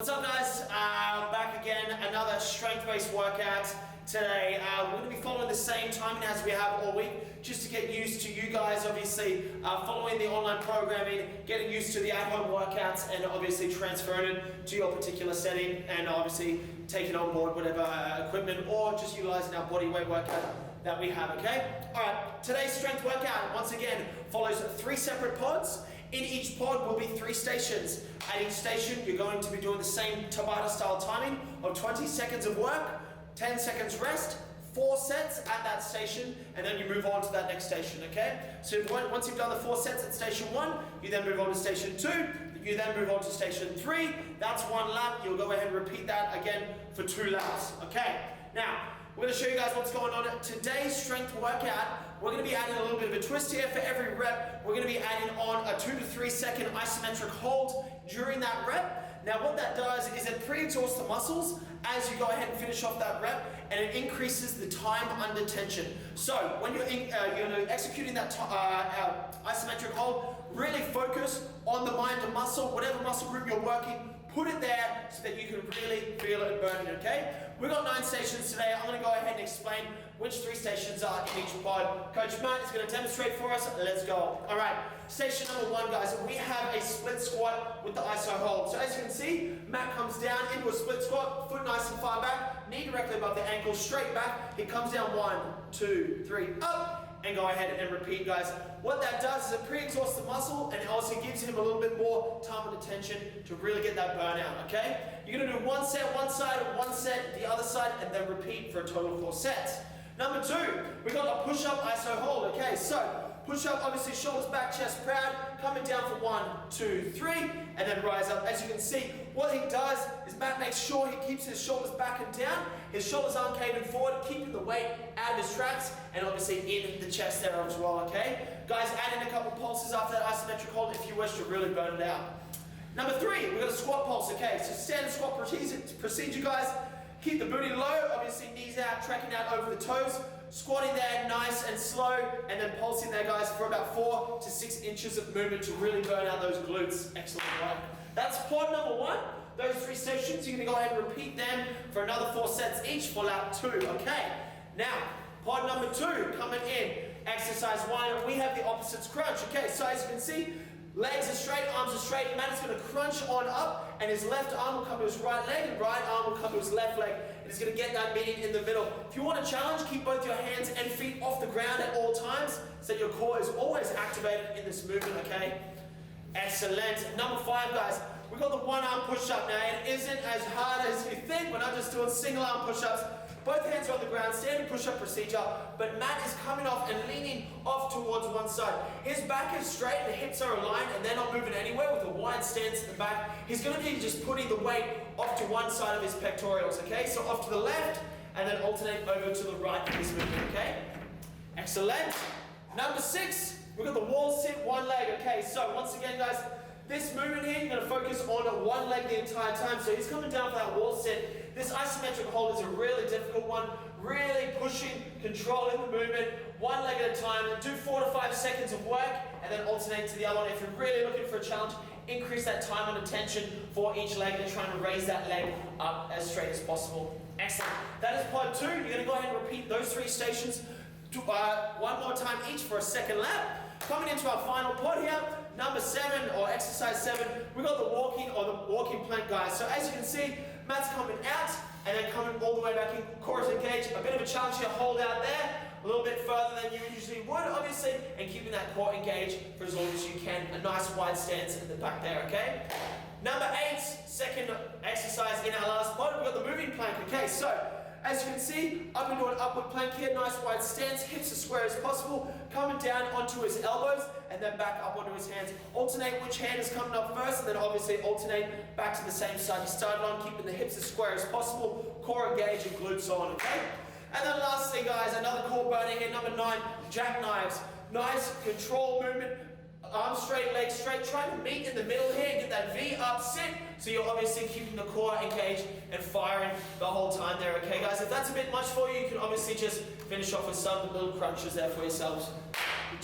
What's up guys, back again, another strength-based workout. Today we're going to be following the same timing as we have all week, just to get used to you guys obviously following the online programming, getting used to the at-home workouts and obviously transferring it to your particular setting and obviously taking on board whatever equipment or just utilizing our body weight workout that we have, okay? Alright, today's strength workout once again follows 3 separate pods. In each pod will be 3 stations. At each station, you're going to be doing the same Tabata style timing of 20 seconds of work, 10 seconds rest, 4 sets at that station, and then you move on to that next station, okay? So once you've done the 4 sets at station 1, you then move on to station 2, you then move on to station 3, that's 1 lap, you'll go ahead and repeat that again for 2 laps, okay? Now, we're going to show you guys what's going on. Today's strength workout, we're going to be adding a little bit of a twist here. For every rep, we're going to be adding on a 2 to 3 second isometric hold during that rep. Now what that does is it pre-exhausts the muscles as you go ahead and finish off that rep, and it increases the time under tension. So when you're executing that isometric hold, really focus on the mind and muscle, whatever muscle group you're working, put it there so that you can really feel it and burn it, okay? We've got 9 stations today. I'm going to go ahead and explain which 3 stations are in each pod. Coach Matt is going to demonstrate for us. Let's go. All right, station number 1, guys. We have a split squat with the iso hold. So as you can see, Matt comes down into a split squat, foot nice and far back, knee directly above the ankle, straight back. He comes down 1, 2, 3, up. And go ahead and repeat, guys. What that does is it pre-exhausts the muscle and it also gives him a little bit more time and attention to really get that burnout, okay? You're gonna do 1 set, one side, 1 set, the other side, and then repeat for a total of 4 sets. Number 2, we got a push-up iso hold, okay? So, push-up, obviously shoulders back, chest proud, coming down for 1, 2, 3, and then rise up. As you can see, what he does is Matt makes sure he keeps his shoulders back and down, his shoulders aren't caving forward, keeping the weight out of his traps, and obviously in the chest there as well, okay? Guys, add in a couple pulses after that isometric hold if you wish to really burn it out. Number 3, we've got a squat pulse, okay? So standard squat procedure, guys. Keep the booty low, obviously knees out, tracking out over the toes, squatting there nice and slow, and then pulsing there, guys, for about 4 to 6 inches of movement to really burn out those glutes. Excellent work. That's pod number 1. Those 3 stations, you're gonna go ahead and repeat them for another 4 sets each for lap 2, okay? Now, pod number 2, coming in. Exercise 1, we have the opposites crunch, okay? So as you can see, legs are straight, arms are straight. Matt is going to crunch on up, and his left arm will come to his right leg, and right arm will come to his left leg. And he's going to get that meeting in the middle. If you want a challenge, keep both your hands and feet off the ground at all times, so that your core is always activated in this movement, okay? Excellent. Number 5, guys. We've got the 1-arm push-up now. It isn't as hard as you think. We're not just doing single-arm push-ups. Both hands are on the ground, standard push-up procedure, but Matt is coming off and leaning off towards one side. His back is straight, the hips are aligned, and they're not moving anywhere with a wide stance at the back. He's going to be just putting the weight off to one side of his pectorals, okay? So off to the left, and then alternate over to the right for this movement, okay? Excellent. Number 6, we've got the wall sit, 1 leg, okay? So once again, guys, this movement here, you're going to focus on 1 leg the entire time. So he's coming down for that wall sit. This isometric hold is a really difficult one. Really pushing, controlling the movement, 1 leg at a time. Do 4 to 5 seconds of work, and then alternate to the other one. If you're really looking for a challenge, increase that time and attention for each leg and trying to raise that leg up as straight as possible. Excellent. That is pod 2. You're going to go ahead and repeat those 3 stations 1 more time each for a 2nd lap. Coming into our final pod here, number 7 or exercise 7, we've got the walking plank, guys. So as you can see, Matt's coming out and then coming all the way back in, core is engaged. A bit of a challenge here, hold out there, a little bit further than you usually would, obviously, and keeping that core engaged for as long as you can. A nice wide stance in the back there, okay? Number 8, 2nd exercise in our last pod, we've got the moving plank, okay? So, as you can see, up into an upward plank here, nice wide stance, hips as square as possible, coming down onto his elbows, and then back up onto his hands. Alternate which hand is coming up first, and then obviously alternate back to the same side. You started on keeping the hips as square as possible, core engaged and glutes on, okay? And then lastly, guys, another core burner here, number 9, jackknives. Nice control movement. Arms straight, legs straight, trying to meet in the middle here, get that V up sit, so you're obviously keeping the core engaged and firing the whole time there, okay guys? If that's a bit much for you, you can obviously just finish off with some little crunches there for yourselves.